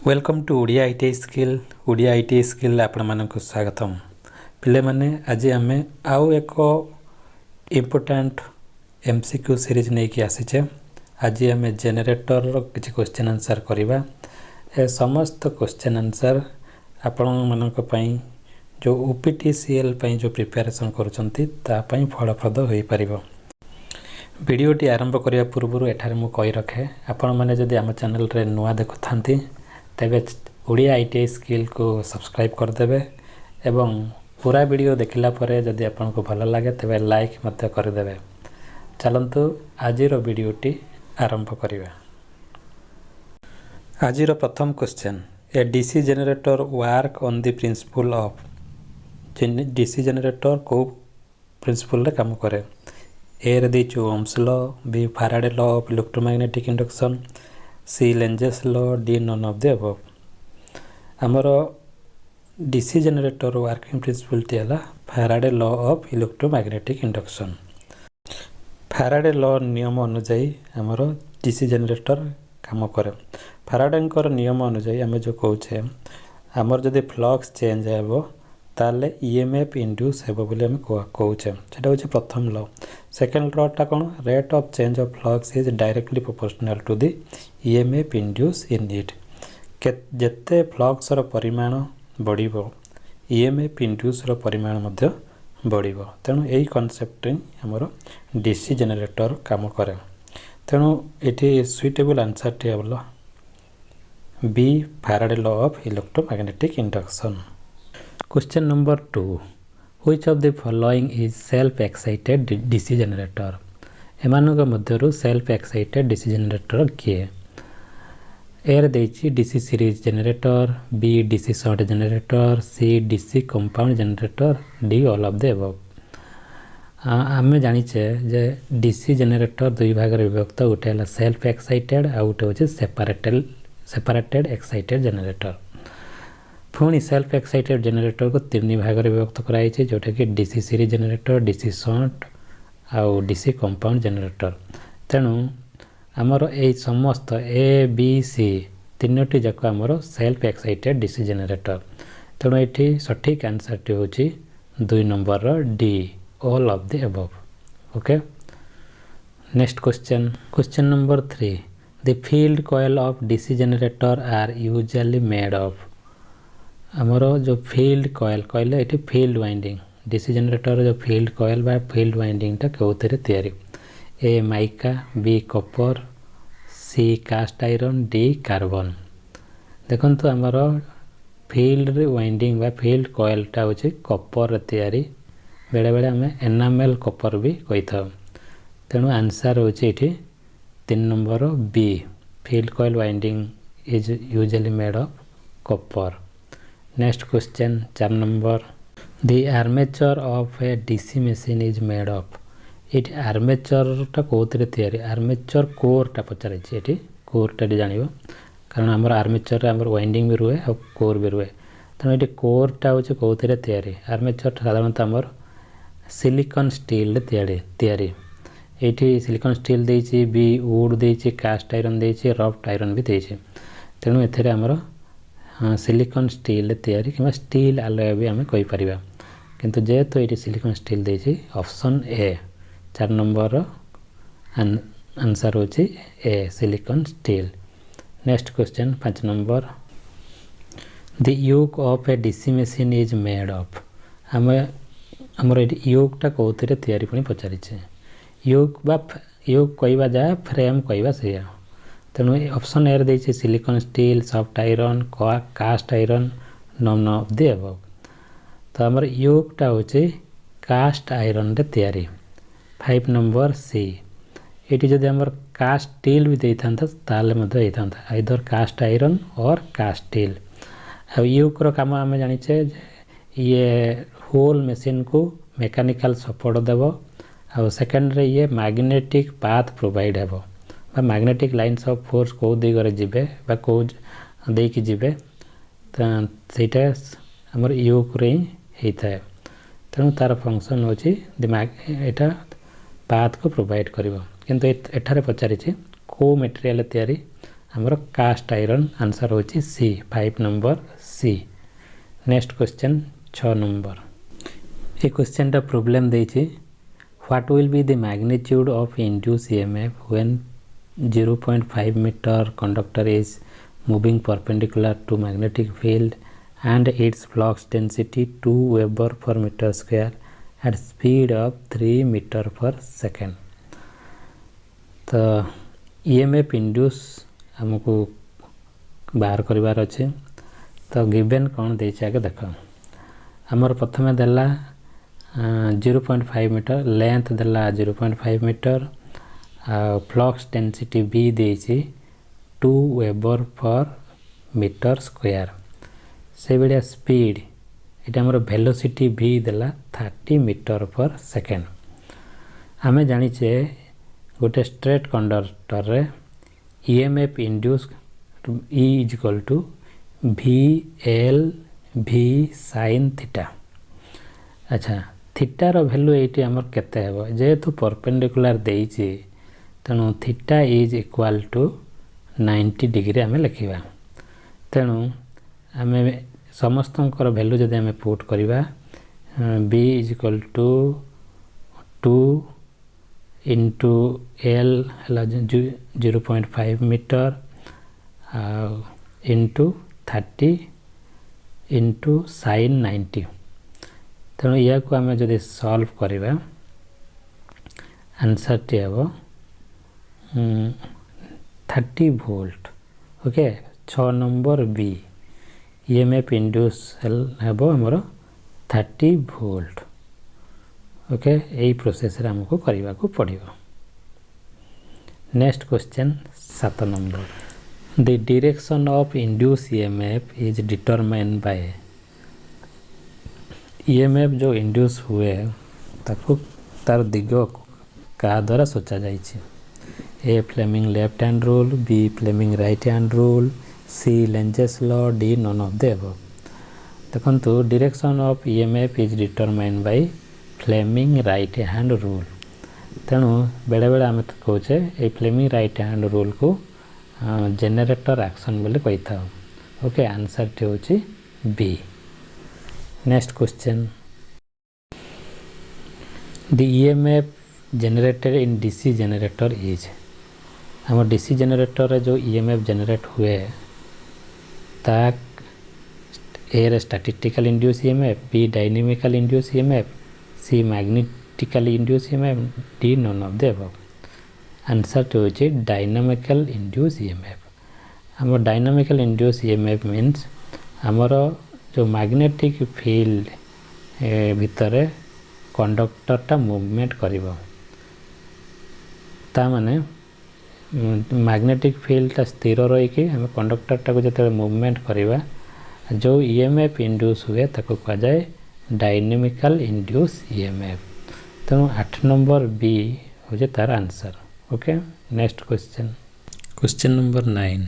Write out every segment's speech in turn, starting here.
Welcome to Odia ITI skill Odia ITI skill आपण मानक स्वागतम पिले माने आज आम आउ एक इम्पोर्टेंट एमसीक्यू सीरीज नहीं कि आसीचे। आज आम जेनेरेटर किसी क्वेश्चन आंसर करवा। ए समस्त क्वेश्चन आंसर आपण मानक पई जो ओपीटीसीएल पई जो प्रिपरेशन करूछंती ता पई फलप्रद होई परिबो। वीडियोटी आरंभ करिया पूर्व एठारे मु कहि रखे आपण माने जदि आम चैनल रे नुआ देखुथांती तेबे ओडिया आईटीआई स्किल को सब्सक्राइब करदेवे एवं पूरा वीडियो देखिला परे जदि आपन को भल लगे तेबे लाइक मत करदेवे। चलंतु आजिर वीडियोटी आरंभ करिवा। आजिर प्रथम question, A DC generator work on the principle of. DC generator को प्रिंसिपल रे काम करे। ए रे the Ohm's law, B Faraday law of electromagnetic induction, C Lenz's law, D none of the above. आमर डीसी जनरेटर वर्किंग प्रिंसिपल टी है Faraday law of electromagnetic induction. Faraday law नियम अनुजाई आमर डीसी जनरेटर काम करे। Faraday नियम अनुजाई आम जो कहे आमर जदि फ्लक्स चेंज हो ताले ईएमएफ इंड्यूस हेबो बोली हम कहूचे। सेटा होचे प्रथम लॉ। सेकंड लॉ टा कोन, rate of change of flux is directly proportional to the EMF induce in it. जेते फ्लक्स रो परिमाण बढ़िबो ईएमएफ इंड्यूस रो परिमाण मध्य बढ़िबो। तेणु एई कांसेप्ट हमर डीसी जनरेटर काम करे। तेणु एठी सुइटेबल आंसर टी हबलो B Faraday law of electromagnetic induction. Question number 2, which of the following is self excited DC generator. एमानक मध्यरु सेल्फ एक्साइटेड डीसी जनरेटर किए। ए देछि DC series generator, B DC shunt generator, C DC compound generator, D all of the above. आम जानिचे जे DC generator दुई भाग रे विभक्त, गोटे है सेल्फ एक्साइटेड आ गोटे होचे सेपरेटेड एक्साइटेड जनरेटर। पुणी सेल्फ एक्साइटेड जनरेटर को तीन भाग रे विभक्त कराई छे, जोटा कि DC series generator, DC short आउ डीसी कंपाउंड जनरेटर। तेणु आमर ए समस्त ए बी सी तीनोटी जाक आमर सेल्फ एक्साइटेड डीसी जनरेटर। तेणु ये सठिक आंसर टी होची 2 number D all of the above. Okay, next question. Question number 3, the field coil of DC generator are usually made of. आमर जो फील्ड कॉइल कहले ये फील्ड वाइंडिंग, डीसी जनरेटर जो फील्ड कॉइल बा फील्ड वाइंडिंगटा कौथिरे तैयारी। A mica, B copper, C cast iron, D carbon. देखंतु आमर फील्ड वाइंडिंग बा फील्ड कॉइलटा होची कॉपर तैयारी। बेले बेले आम एनामेल कॉपर भी कही था। तेणु आंसर होची एठी 3 number B, field coil winding is usually made of copper. Next question 4 number, the armature of a DC machine is made of. ये आर्मेचरटा कौन तैयारी, आर्मेचर कोरटा पचार ये कोरटा जान, कारण आमर आर्मेचर आमर वाइंडिंग भी रुए और कोर भी रुए। तेणु ये कोरटा हूँ कौन तैयारी, आर्मेचर साधारणतः आमर सिलिकॉन स्टील तैयारी। ये सिलिकॉन स्टील देछि, बी वुड देछि, कास्ट आयरन देछि, रफ्ट आयरन भी देछि। तेणु एथिरे आमर सिलिकॉन स्टील तैयारी कि स्टील आलय भी आम कहीपर, किंतु जेहेतु ये सिलिकॉन स्टील देछि ऑप्शन ए 4 नंबर आंसर होची A silicon steel. Next question 5 number, the yoke of a DC machine is made of. आमर यूकटा कौन तैयारी पुणी पचारि। यूक कहवा जाए फ्रेम कहवा से। तेणु ऑप्शन ए देछि silicon steel, soft iron, cast iron, none of the above. तो आमर यूकटा होची कास्ट आयरन रे तैयारी। 5 नंबर सी, ये जदि आमर कास्ट स्टील भी देता ताले मध्य होता, आइदर कास्ट आयरन और कास्ट स्टील। आ यूक्र काम आम जाचे ये होल मशीन को मेकानिकल सपोर्ट देव, आ सेकेंडरे ये मैग्नेटिक पाथ प्रोवाइड हेबो, मैग्नेटिक लाइन्स ऑफ फोर्स कौ दिगरे जीवे बा कौ देकी जीवे सेटा आमर यूक्रे ही थाए। तेणु तार फंक्शन होची एटा पाथ को प्रोवाइड करिवो। किंतु एठारे पचारिछि को मटेरियल तैयारी, हमर कास्ट आयरन आंसर होची C 5 number C. Next question 6 number ए क्वेश्चन टा प्रॉब्लम देछि what will be the magnitude of induce EMF when 0.5 meter conductor is moving perpendicular to magnetic field and its flux density 2 Weber per meter square at speed of 3 meter per second। तो EMF induce हमको बाहर करिवार अछि। तो given कौन देछि आगे देखो हमर प्रथमे देला 0.5 मीटर लेंथ देला 0.5 मीटर फ्लक्स डेंसिटी बी देछि 2 वेबर पर मीटर स्क्वायर से बेडिया स्पीड एटा हमर वेलोसिटी v देला 30 मीटर पर सेकेंड। आमे जानि छे गोटे स्ट्रेट कंडक्टर रे EMF induce E is equal to v l v sin थीटा। अच्छा थीटा रो वैल्यू एटी हमर केते हेबो जेहेतु परपेंडिकुलर देछि तेणु theta is equal to 90 degree आमे लिखिबा। तेणु आमे समस्तंकर वैल्यू जदि आमे पुट करिबा b is equal to 2 into l हला 0.5 मीटर इंटू 30 इंटू sin 90। तेणु या को आमे जदि सॉल्व करिबा आंसर टी हेबो 30 volt. Okay 6 number B EMF induce हेबो हमरो 30 वोल्ट। ओके एई प्रोसेस रे हमको करिवा को पड़िबो। Next question 7 number the direction of induce EMF is determined by EMF जो इंड्यूस हुए ताको तार दिग का द्वारा सोचा जाइछि। A Fleming left hand rule B Fleming right hand rule C Lenz's law D none of the above. देखंतु direction of EMF is determined by Fleming right hand rule. तेणु बेले बेले आम कहचे ए फ्लेमिंग राइट हैंड रूल को generator action बोले कही था। ओके आंसर टी होची B. Next question the EMF generated in DC generator is हम डीसी जनरेटर जो ईएमएफ जनरेट हुए ताक A statistical induce EMF B dynamical induce EMF C magnetical induce EMF D none of the above. Answer तो होची dynamical induce EMF. हम dynamical induce EMF means हमर जो magnetic field भितर conductor टा मूवमेंट करिवो ता माने मैग्नेटिक फील्ड टा स्थिर रही कि हम कंडक्टर टा को जते मूवमेंट करिवा जो ईएमएफ इंड्यूस हुए ताको कहा जाए डायनेमिकल इंड्यूस ईएमएफ। तेणु 8 नंबर बी हो तार answer. Okay next question question number 9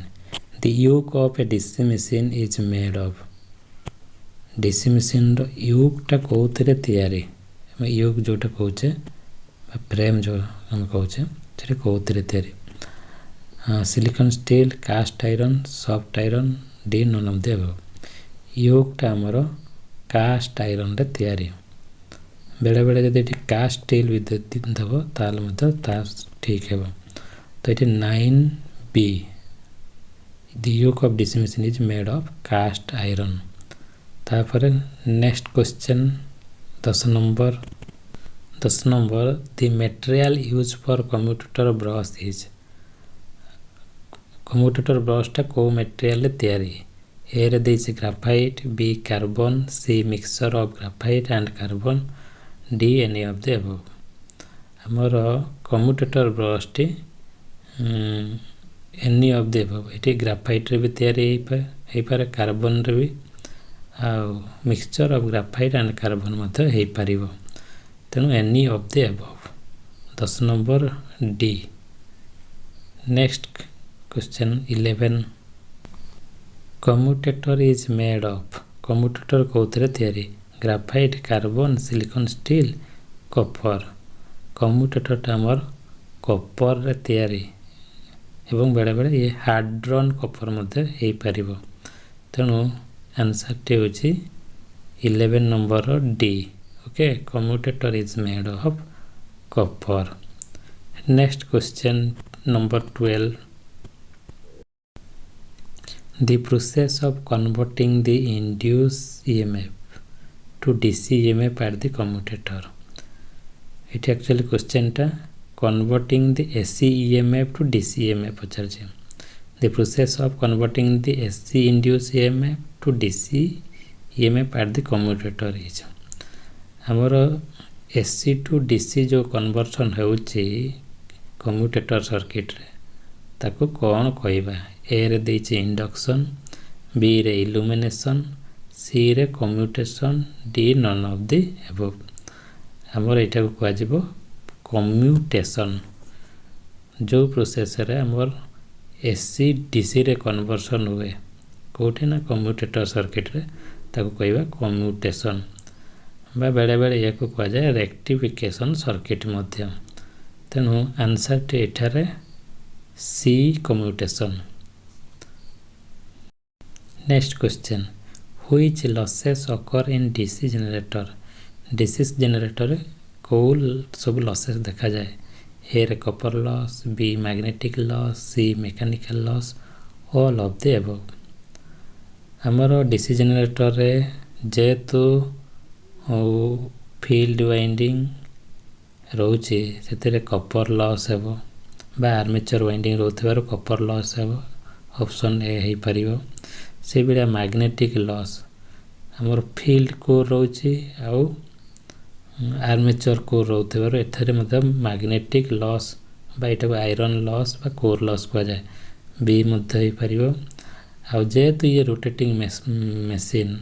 the yoke of a DC machine is made of DC machine रो योक टा कोथरे तयारी योक जोटा कहचे फ्रेम जो हम कहचे सेटा कोथरे तयारी silicon steel cast iron soft iron D none of the above. Yoke टा हमर कास्ट आयरन रे तयारी बेले बेले जदि एटी कास्ट स्टील भी देबो ताल मते ता ठीक हेबो। तो एटी 9b the yoke of DC machine is made of cast iron. तापर next question 10 number the material use for commutator brush is commutator brush टा को मटेरियल तयारी ए रे देछि graphite B carbon C mixture of graphite and carbon D any of the above. हमर commutator brush टी any of the above एटी graphite रे भी तयारी हे पारे कार्बन रे भी आ mixture of graphite and carbon मते हे पारिबो। तेणु any of the above 10 number D. Next question 11 commutator is made of commutator कोथरे तयारी graphite carbon silicon steel copper. Commutator टा हमर कॉपर रे तयारी एवं बेले बेले ये हार्ड ड्रन कपर मध्य हो पारिबो। तेणु आंसर टी होची 11 number D. Okay, commutator is made of copper. Next question number 12, the process of converting the induced EMF to DC EMF at the commutator. It actually question टा converting the AC EMF to DC EMF पचारछे। The process of converting the AC induced EMF to DC EMF at the commutator is हमर AC to DC जो conversion होउची commutator circuit रे ताको कौन कहबा। A रे देइछे इंडक्शन, बी रे इल्यूमिनेशन, सी रे commutation, D none of the above. हमर एटा को कहआ जिवो कम्यूटेशन। जो प्रोसेस रे हमर एसी डीसी रे कन्वर्सन हुए कोठे ना कम्यूटेटर सर्किट रे ताको कहबा कम्यूटेशन बा बेले बेले या को कहआ जाय रेक्टिफिकेशन सर्किट मध्य। तेणु आंसर टी एठारे C commutation. Next question, which losses occur in DC generator. DC generator को सब लॉसेस देखा जाए। ए रे copper loss, B magnetic loss, C mechanical loss, all of the above. हमर डीसी जनरेटर रे जेतु फील्ड वाइंडिंग रोचे से कॉपर लॉस हेबो बा आर्मेचर वाइंडिंग रोथिबार कॉपर लॉस हेबो, ऑप्शन ए हे परिबो। से बिला मैग्नेटिक लॉस हमर फील्ड कोर रोचे आउ आर्मेचर कोर रोथिबार एथरे मतलब मैग्नेटिक लॉस बा एटा आयरन लॉस बा कोर लॉस को जाय, बी मध्य हे परिबो। आउ जेतु ये रोटेटिंग मशीन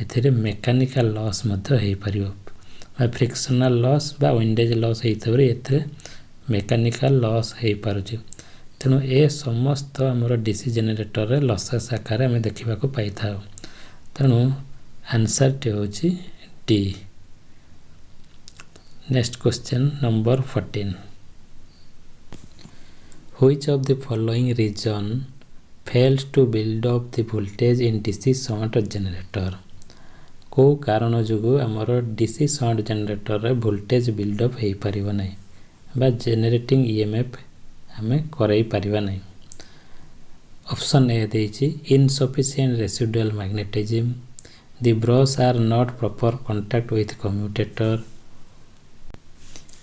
एथरे मैकेनिकल लॉस मध्य हे परिबो। फ्रिक्शनल लॉस बा विंडेज लॉस होइतबरे एथे मैकेनिकल लॉस हो पारुछि। तेणु ए समस्त आमर डीसी जनरेटर रे लॉसेस आकार आम देखा पाई था। तेणु आंसर टी होछि D. Next question number 14, which of the following reason fails to build up the voltage in DC shunt generator. को कारण जो आमर डीसी शंट जनरेटर रे वोल्टेज बिल्डअप हो पारिबो नै बा जेनेरेटिंग ईएमएफ हमें करई पारिबा नै। ऑप्शन ए देछि insufficient residual magnetism, the brush are not proper contact with commutator,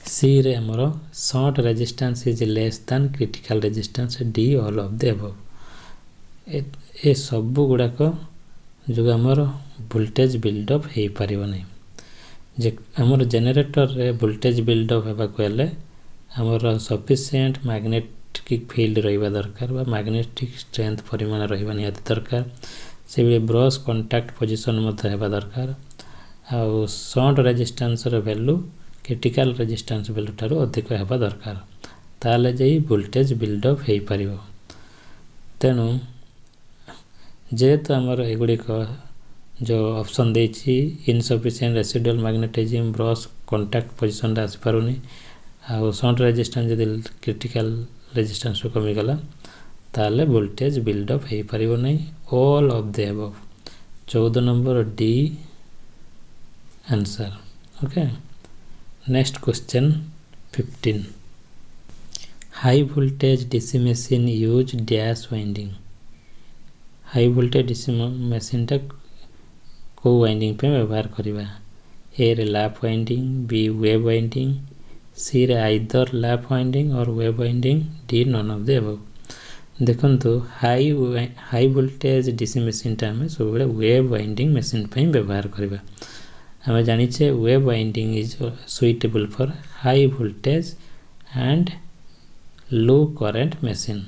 C रे हमर shunt resistance is less than critical resistance, D all of the above. ए सब गुडा को जो हमर वोल्टेज बिल्डअप हो पारिबो नै। जे हमर जनरेटर रे वोल्टेज बिल्डअप हेबा कहले हमर सफिशिएंट मैग्नेटिक फील्ड रहिबा दरकार बा मैग्नेटिक स्ट्रेंथ परिमाण रहिबा निहाती दरकार। से भी ब्रश कांटेक्ट पोजीशन मत हेबा दरकार। आ शंट रेजिस्टेंस रे वैल्यू क्रिटिकल रेजिस्टेंस वैल्यू ठारो अधिक हेबा दरकार, ताले जई वोल्टेज बिल्डअप हो पारिबो। तेणु जेहेतु आमर एगुड़िक जो ऑप्शन देछि insufficient residual magnetism brush contact position रे आसी पारुनी आ शंट रेजिस्टेंस जदि क्रिटिकल रेजिस्टेंस रो कमी गला ताले वोल्टेज बिल्डअप हो पारिबो नै। All of the above 14 number D answer. Okay, next question 15, high voltage DC machine use dash winding. High voltage DC machine टा को वाइंडिंग पे व्यवहार करिबा। ए रे lap winding, B wave winding, C रे आइदर लैप वाइंडिंग और wave winding, D none of the above. देखंतु high voltage DC machine टा हमें सब बेले वेव वाइंडिंग मशीन पे व्यवहार करिबा। हमें जानि छे wave winding is suitable for high voltage and low current machine.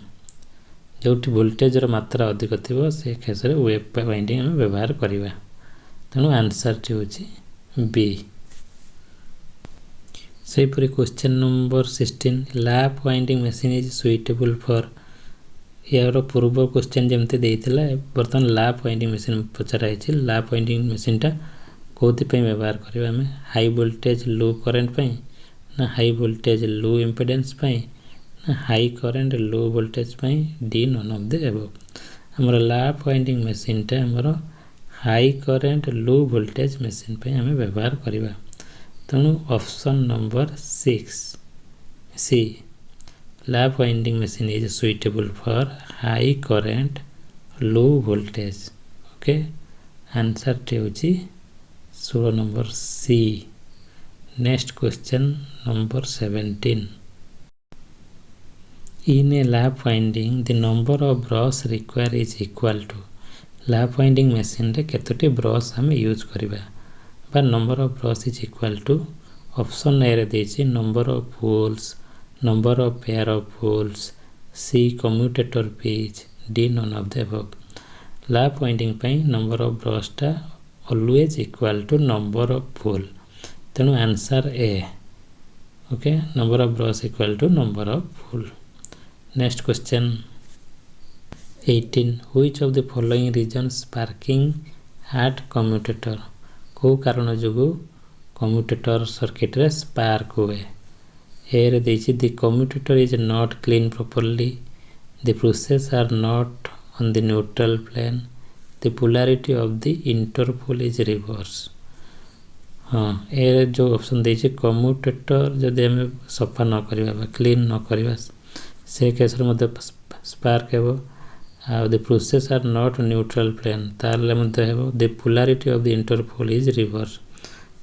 जोटी वोल्टेज मात्रा अधिक थिबो से केस रे वेव वाइंडिंग हम व्यवहार करिबा। तेणु आंसर टी होछि बी। से परि question number 16, lap winding machine is suitable for. यार पूर्व क्वेश्चन जमते देइथिला बर्तन लैप वाइंडिंग मशीन पचरा आइछि। लैप वाइंडिंग मशीन टा कोथि पे व्यवहार करिबा हमें हाई वोल्टेज लो करंट पे ना हाई वोल्टेज लो इंपेडेंस पे ना high current low voltage D none of the above हमर लैप वाइंडिंग मशीन टा हमर high current low voltage machine आम व्यवहार करवा तेणु option number 6 C lap winding machine is suitable for high current low voltage okay answer टी होची 16 number C next question number 17 In a lap winding, the number of brush required is equal to lap winding machine रे केतोटी brush हम use करिबा बा number of brush is equal to option A रे देछि number of poles number of pair of poles C commutator page D none of the above lap winding पई number of brush टा always equal to number of pole तेणु answer A okay number of brush equal to number of pole Next question 18 which of the following reasons sparking at commutator को कारण जोगु commutator circuit रे spark हुए ए रे देछि the commutator is not clean properly the process are not on the neutral plane the polarity of the interpole is reverse हाँ ए रे जो option देछि commutator जदि हम सफा न करबा बा क्लीन न करबा से केस रे मते स्पार्क हेबो आ the process are not neutral plane ताले मते हेबो the polarity of the interpole is reverse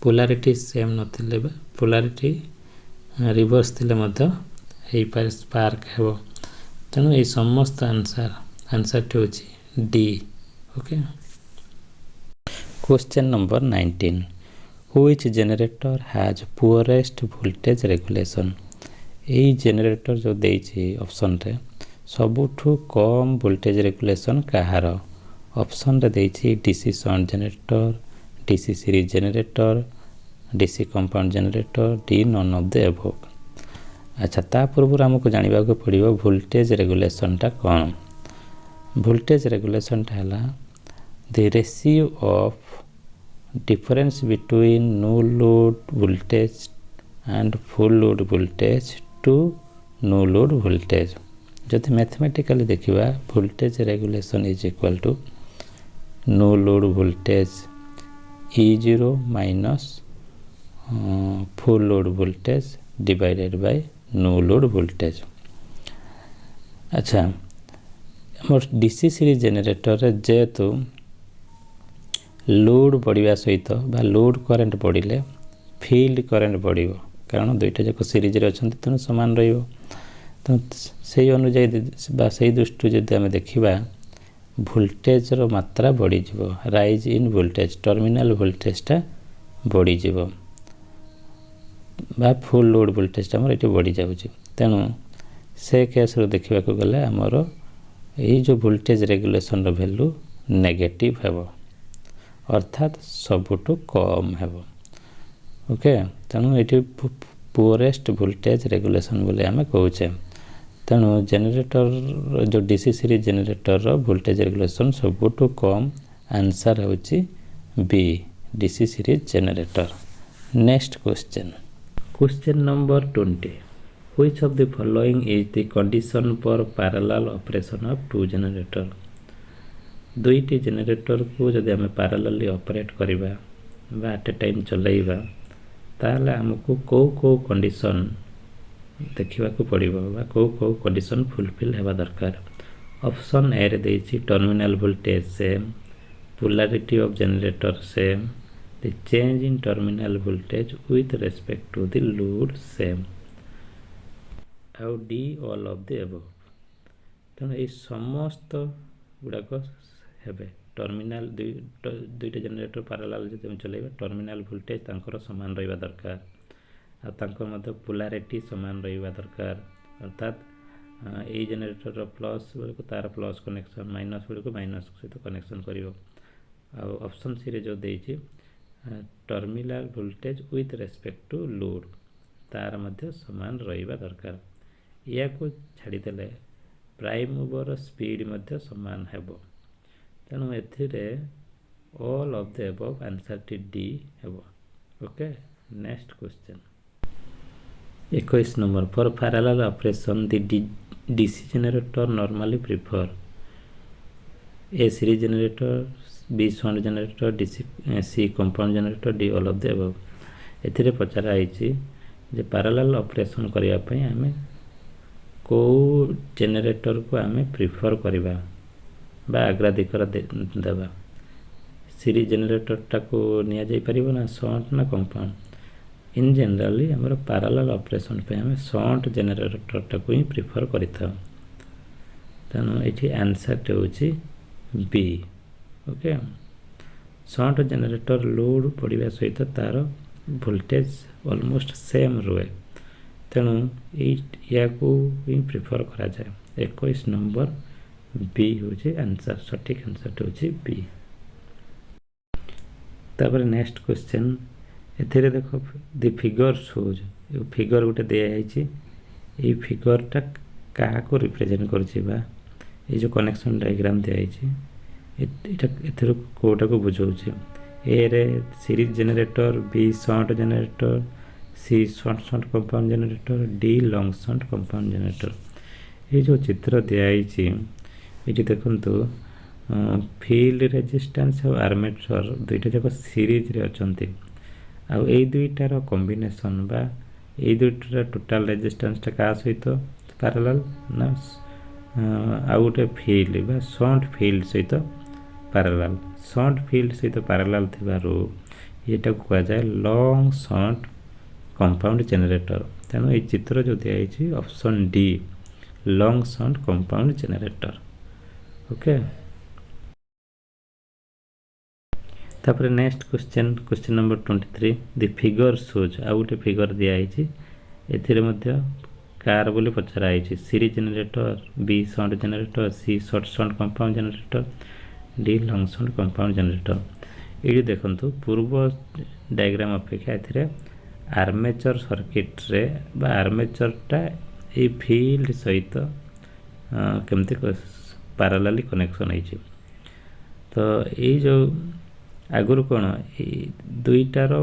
polarity same नथिले पोलैरिटी रिवर्स थिले मते हेई पर स्पार्क हेबो तनो ए समस्त आंसर टे होची D okay question number 19 which generator has poorest voltage regulation यही जनरेटर जो देछि ऑप्शन रे सबुठु कम वोल्टेज रेगुलेशन कहार ऑप्शन रे देछि DC shunt generator DC series generator DC compound generator D none of the above अच्छा ता पूर्व हमको जानिबा को पड़िबो वोल्टेज रेगुलेशन टा कोन वोल्टेज रेगुलेशन टा हला the ratio of difference between no load voltage and full load voltage to no load voltage जदि mathematically देखिबा voltage regulation is equal to no load voltage E0 minus full load voltage divided by no load voltage अच्छा हमर DC series generator रे जेतु load बढ़िया सहित बा load current बढ़िले field current बढ़िबो कारण दुईटा जाक सीरीज रे अछंती तने समान रहिबो तो सेही अनुसार बा सेही दृष्टि जदि हम देखिबा वोल्टेज रो मात्रा बढ़ी जिवो rise in voltage terminal voltage टा बढ़ी जिवो बा फुल लोड वोल्टेज टा हमर एटी बढ़ी जाउची तेनु से केस रो देखिबा को गले हमर एई जो वोल्टेज रेगुलेशन रो वैल्यू नेगेटिव हेबो अर्थात सबुटु कम हेबो ओके तेणु ये पुअरेस्ट वोल्टेज रेगुलेशन बोले आम कहचे तेणु जनरेटर जो DC series generator voltage regulation सबुठु कम आंसर होची B DC series generator next question number 20 which of the following is the condition for parallel operation of two generator दुईटी जनरेटर को जदि आम पैरेलली ऑपरेट करिबा बा एट ए टाइम चलाइबा ताले हमको को कंडीशन देखिबा को पड़िबो बा को कंडीशन फुलफिल हेबा दरकार ऑप्शन ए रे देछि terminal voltage same polarity of generator same the change in terminal voltage with respect to the load same आउ D all of the above तनो ए समस्त गुडा को हेबे टर्मिनल दुईटा जनरेटर पैरेलल जदि हम चलेबा टर्मिनल वोल्टेज तांकर समान रहिबा दरकार आ तांकर मध्य पोलैरिटी समान रहिबा दरकार अर्थात ए जनरेटर रो प्लस को तार प्लस कनेक्शन माइनस को माइनस सहित कनेक्शन करिवो आ ऑप्शन सी रे जो देछि terminal voltage with respect to load तार मध्य समान रहिबा दरकार या को छाडी देले प्राइम मूवर स्पीड मध्य समान हेबो तेणु एथिरे all of the above answer टी डी हेबो okay next question 21 number, for parallel operation the DC generator normally prefer A series generator, B shunt generator, C compound generator, D all of the above. एथिरे पचारा आइछि जे parallel operation करिया पई हमें को generator को हमें prefer करिबा बा अग्राधिकार देबा सीरीज जनरेटर टाको निया जाई परिबो ना शंट ना कंपाउंड इन जनरली हमर पैरेलल ऑपरेशन पे हमें शंट जनरेटर टाको ही प्रिफर करिता तनो एठी आंसर ते होछि B okay shunt generator load पड़िबा सहित तार वोल्टेज ऑलमोस्ट सेम रुए तेणु या को ही प्रिफर करा जाए 21 नंबर बी होछि आंसर सटीक आंसर होछि बी तापर नेक्स्ट क्वेश्चन एथिरे देखो द फिगर शोज यो फिगर उटे दिया है ये फिगर टा कहा को रिप्रेजेंट करछि बा ये जो कनेक्शन डायग्राम दिया है एटा एथिरे कोटा को बुझौछि ए रे series generator B shunt generator C shunt shunt compound generator D long shunt compound generator ये जो चित्र दिया है ये देखंतु फील्ड रेजिस्टेंस और आर्मेचर दुईटा जाक सीरीज रे अछंती आ ए दुईटार कॉम्बिनेशन बा ए दुईटार टोटल रेजिस्टेंस टा का सहित पैरेलल ना आ गोटे फील्ड बा शंट फील्ड सहित पैरेलल शंट फील्ड सहित पैरेलल थिबारो एटा को कहा जाय लॉन्ग शंट कंपाउंड जनरेटर तेणु ये चित्र जो दिया है option D long shunt compound generator okay तापर next question number 23 the figure shows आ गोटे फिगर दिया है एथिरे मध्य कार बोली पचरा है series generator B shunt generator C short shunt compound generator D long shunt compound generator ये देखंतु पूर्व डायग्राम अपेक्षा एथिरे आर्मेचर सर्किट रे बा आर्मेचर टा ए फील्ड सहित केमती पैरेलली कनेक्शन है तो ये जो आगुर कौन दुईटार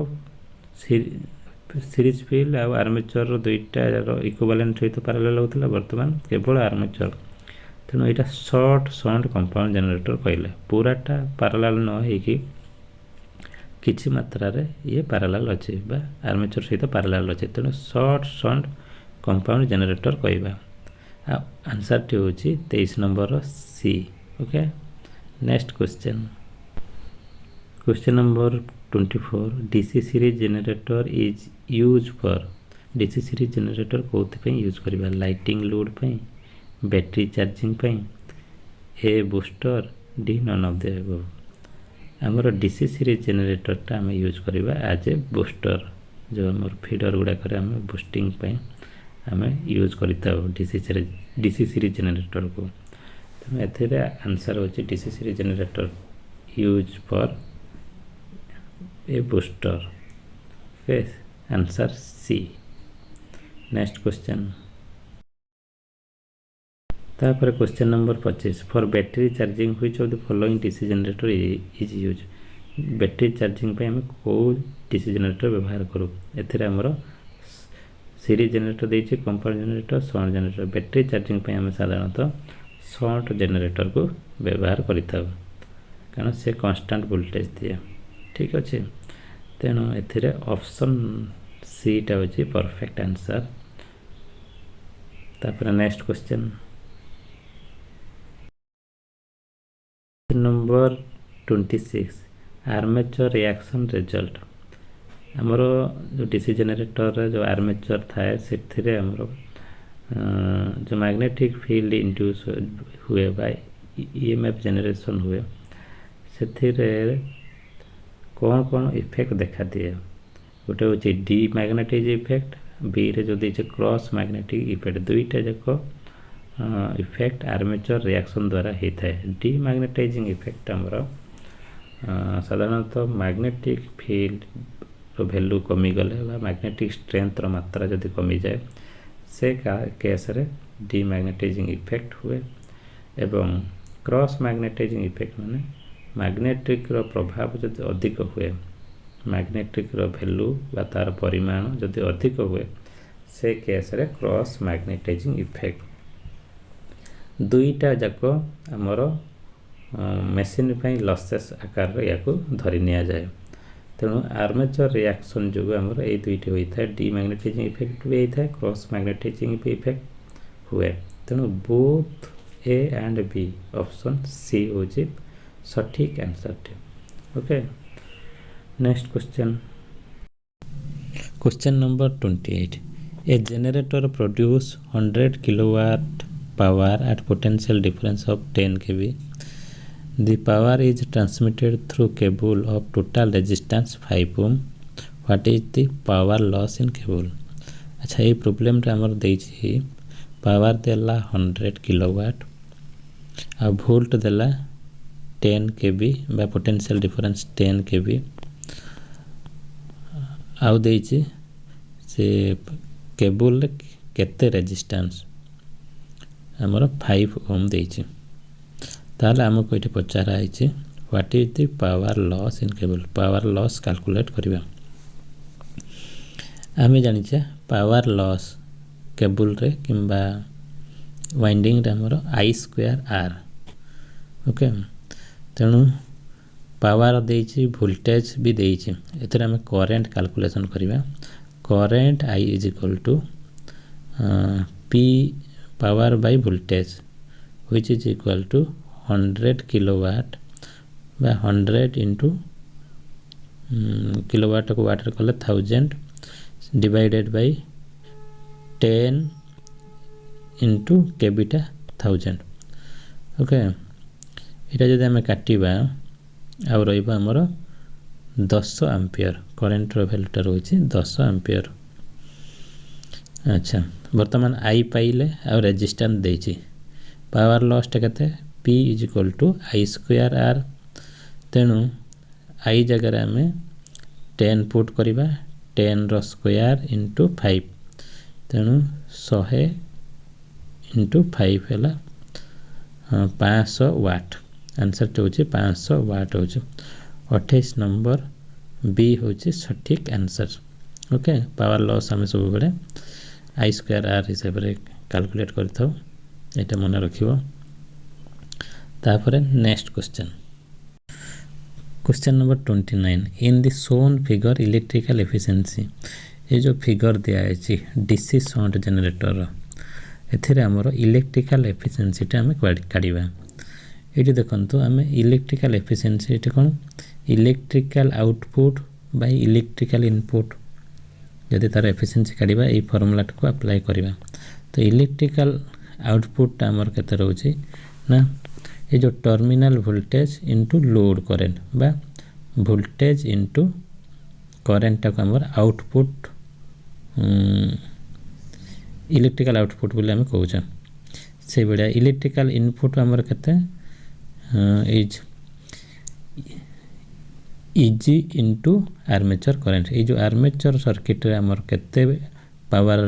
सीरीज फील्ड आ आर्मेचर दुईटार इक्विवेलेंट सहित पैरेलल होता वर्तमान केवल आर्मेचर तेणु यहाँ शॉर्ट शंट कंपाउंड जनरेटर कहले पूराटा पैरेलल न होइकी किछि मात्रा रे ये पैरेलल अछि बा आर्मेचर सहित पैरेलल अछि तेणु शॉर्ट शंट कंपाउंड जनरेटर कहबा आंसर टी होछि 23 number C okay next question number 24 DC series generator is use for DC series generator कोथि पे यूज करबा लाइटिंग लोड पे बैटरी चार्जिंग पे a booster D none of the above हमर DC series generator टा हम यूज करबा as a booster जो हमर फीडर गुडा करे हम बूस्टिंग पे हम यूज करता डीसी सीरीज जनरेटर को तो एथिरे आंसर होछि DC series generator use for a booster okay answer C next question तापर question number 25 for battery charging which of the following DC generator is use battery charging पे हम को DC generator व्यवहार करू एथिरे हमरो सीरीज जनरेटर देछि compound generator shunt generator battery charging पे हम साधारणतः शंट जनरेटर को व्यवहार करिता कारण से कांस्टेंट वोल्टेज दिए ठीक अच्छे तेणु एथिरे ऑप्शन सी टा होछि परफेक्ट आंसर तापर next question number 26 armature reaction result हमरो जो डीसी जनरेटर जो आर्मेचर थाए सेथिरे हमरो जो मैग्नेटिक फील्ड इंड्यूस हुए बाय ईएमएफ जनरेशन हुए सेथिरे कौन कौन इफेक्ट देखा दिए गोटे हूँ डी मैग्नेटिक इफेक्ट बी रे जो देखे क्रॉस मैग्नेटिक इफेक्ट दुईटा जाक इफेक्ट आर्मेचर रिएक्शन द्वारा होता है डी मैग्नेटाइजिंग इफेक्ट हमर साधारणतः मैग्नेटिक फील्ड वैल्यू कमी गले मैग्नेटिक स्ट्रेंथ मात्रा जदि कमी जाए से केस रे डी मैग्नेटाइजिंग इफेक्ट हुए एवं क्रॉस मैग्नेटाइजिंग इफेक्ट माने मैग्नेटिक रो प्रभाव जदि अधिक हुए मैग्नेटिक रो वैल्यू बा तार परिमाण जदि अधिक हुए से केस रे क्रॉस मैग्नेटाइजिंग इफेक्ट दुईटा जाक आमर मेसीन लसेस आकार या धरी नि जाए तेणु आर्मेचर रिएक्शन जो आमर ये दुईटी होता है डीमैग्नेटाइजिंग इफेक्ट भी होता है क्रॉस मैग्नेटाइजिंग इफेक्ट हुए तेणु both A and B option C हूँ सठिक आंसर टे okay next question number 28 A generator produce 100 kilowatt power at potential difference of 10 kV. The power is transmitted through cable of total resistance 5 ohm. What is the power loss in cable? अच्छा ये problem रे हमर देछि power देला 100 kilowatt आ volt देला 10 kV बा potential difference 10 kV आउ देछि से केबल केते रेजिस्टेंस आमर 5 ओम देछि ताले हमको ये पचारा है what is the power loss in cable power loss calculate करिबा आमे जानिछे पावर लॉस केबल रे किंबा वाइंडिंग रे हमर I²R ओके तेणु पावर देछि वोल्टेज भी देछि एतरे हम करंट कैलकुलेशन करिबा current I is equal to P power by voltage which is equal to 100 kilowatt by 100 into kilowatt को वाट कले 1000 divided by 10 into kV टा 1000 ओके इटा जदि हमें काटिबा आ रहिबा हमर 10 एम्पियर करंट रो वैल्यू टा रहिछि 10 एम्पियर अच्छा वर्तमान आई पाइले आ रेजिस्टेंस देछि पावर लॉस टा केते P is equal to I²R तेणु आई जगह हमें 10 पुट करिबा 10 रो स्क्वायर इनटू 5 तेणु 100 इनटू 5 हैला 500 वाट आंसर तो होछि 500 वाट होछि 28 नंबर बी होछि सठिक आंसर ओके पावर लॉस हम सब बेले I²R हिसाब रे कैलकुलेट करथौ एटा मन रखिबो तापर next question number 29 in the shown figure electrical efficiency ये जो फिगर दिया है डीसी शंट जनरेटर एथिरे हमर इलेक्ट्रिकल एफिशिएंसी टा हम काढिबा एटी देखंतु हमें electrical efficiency eighty cone electrical output by electrical input यदि तार एफिशिएंसी काढिबा ए फार्मूला को अप्लाई करिबा तो इलेक्ट्रिकल आउटपुट हमर केते रहउछि ना ये जो terminal voltage into load current बा वोल्टेज इनटू करंट को हमर आउटपुट इलेक्ट्रिकल आउटपुट बोले हम कहउछ से बेडा इलेक्ट्रिकल इनपुट हमर केते is easy into armature current ये जो आर्मेचर सर्किट रे हमर केते पावर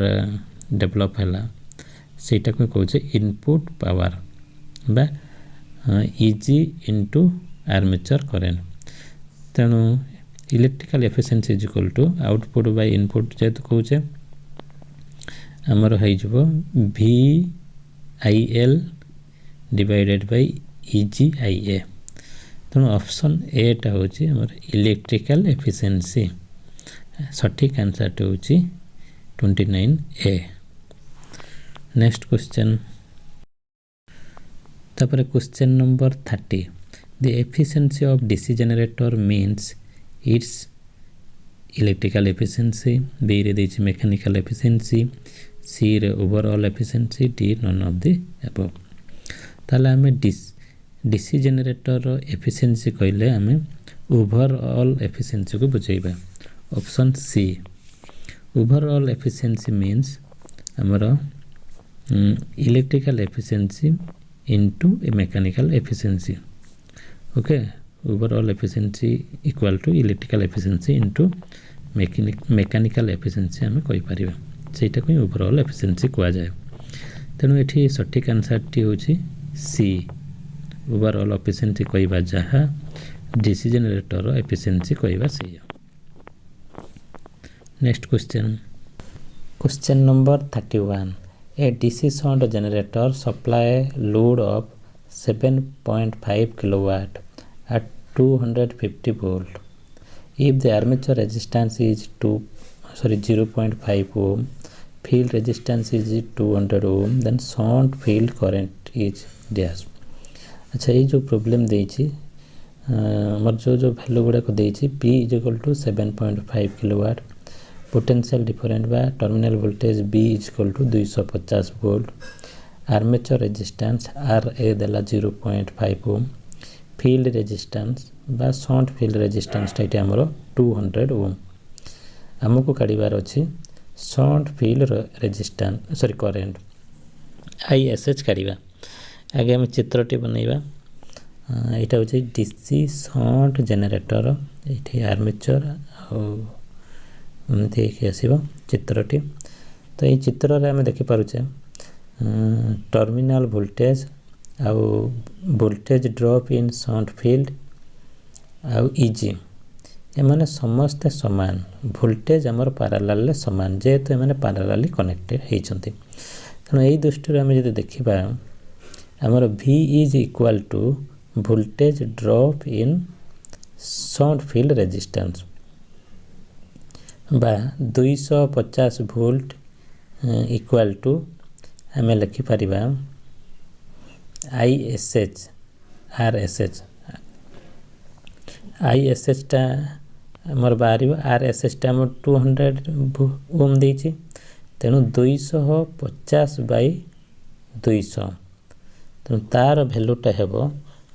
डेवलप हैला सेटा को कहउछ इनपुट पावर बा इजी इनटू आर्मेचर करंट तेणु electrical efficiency is equal to output by input जेत कहउछ हमर है जबो VIL डिवाइडेड बाय EGIA तेणु ऑप्शन ए टा होची हमर इलेक्ट्रिकल एफिशिएंसी सठिक आंसर टा होची 29A नेक्स्ट क्वेश्चन तापर question number 30 the efficiency of DC generator means its electrical efficiency B रे देछि मैकेनिकल एफिशिएंसी सी रे overall efficiency D none of the above ताले हमें डीसी जनरेटर रो एफिशिएंसी कहले हमें ओवरऑल एफिशिएंसी को बुझाइबा option C overall efficiency means हमरो electrical efficiency into a mechanical efficiency okay overall efficiency equal to electrical efficiency into mechanical efficiency हमें कहि परिबा सेटा को overall efficiency कुआ जाय तेनु एठी सटीक आंसर टी होची सी overall efficiency कहबा जहा डीसी जनरेटर रो efficiency कहबा से next Question number 31. A DC shunt generator supply load of 7.5 kilowatt at 250 volt. If the armature resistance is 0.5 ohm, field resistance is 200 ohm, then shunt field current is dash. अच्छा, ये जो problem देइछि मोर जो value गुड़ाक देइछि P equal to 7.5 kilowatt, potential different बा terminal voltage B equal to 250 volt, armature resistance RA देला 0.5 ओम, फील्ड रेजिस्टेंस बा शंट फील्ड रेजिस्टेंस टाइट हमरो 200 ओम। हमको काढिबार अछि shunt field resistance current ISH काढिबा। आगे हम चित्रटी बनैबा। एटा होछि डीसी शंट जनरेटर, एठी आर्मेचर देखि आसीबो चित्रटी। तो ये चित्र रे हम देखि पारुछे टर्मिनल वोल्टेज आउ voltage drop in shunt field आउ इजी एमाने समस्त समान, वोल्टेज हमर पैरेलल समान जेहेतु एमाने पैरेलली कनेक्टेड हेइछंती। तेणु एई दृष्टि आम जदि देखिबा हमर V is equal to voltage drop in shunt field resistance बा 250 वोल्ट इक्वल टू आम लिखिपर ISH RSH। ISH टा मोर बाहर RSH टा मोर 200 ओम देछि, तेणु 250 बाई 200, तेणु तार भैल्यूटा हेबो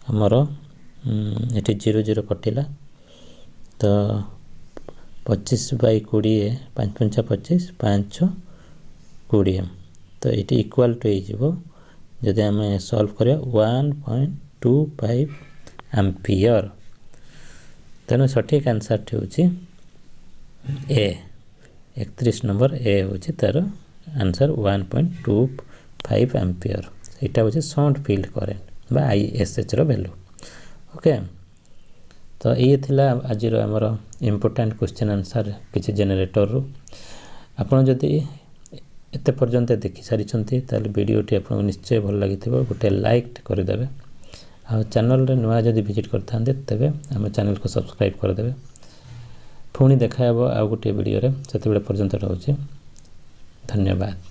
हमर एठी 00 कटिला तो 25 बाई 20 5 5 25 5 20, तो ये इक्वल टू हो जदि आम सॉल्व करिया 1.25 एम्पियर। तेणु सठिक आंसर होछि ए 31 नंबर ए होछि तार आंसर 1.25 एम्पियर। एटा होछि शंट फील्ड करंट बा ISH रो वैल्यू। ओके, तो ये थिला आज आमर इम्पोर्टेंट क्वेश्चन आंसर किछि जनरेटर रो। आपण जदि एते पर्यंत देखि सारिछंती ताले वीडियोटी आपन निश्चय भल लागिथिबो, गोटे लाइक करदेबे। आ चैनल रे नुआ जदि विजिट करथांते तबे हम चैनल को सब्सक्राइब करदेबे। पुणी देखा हेबो आ गोटे वीडियो रे, सेते बेले पर्यंत रहउछि। धन्यवाद।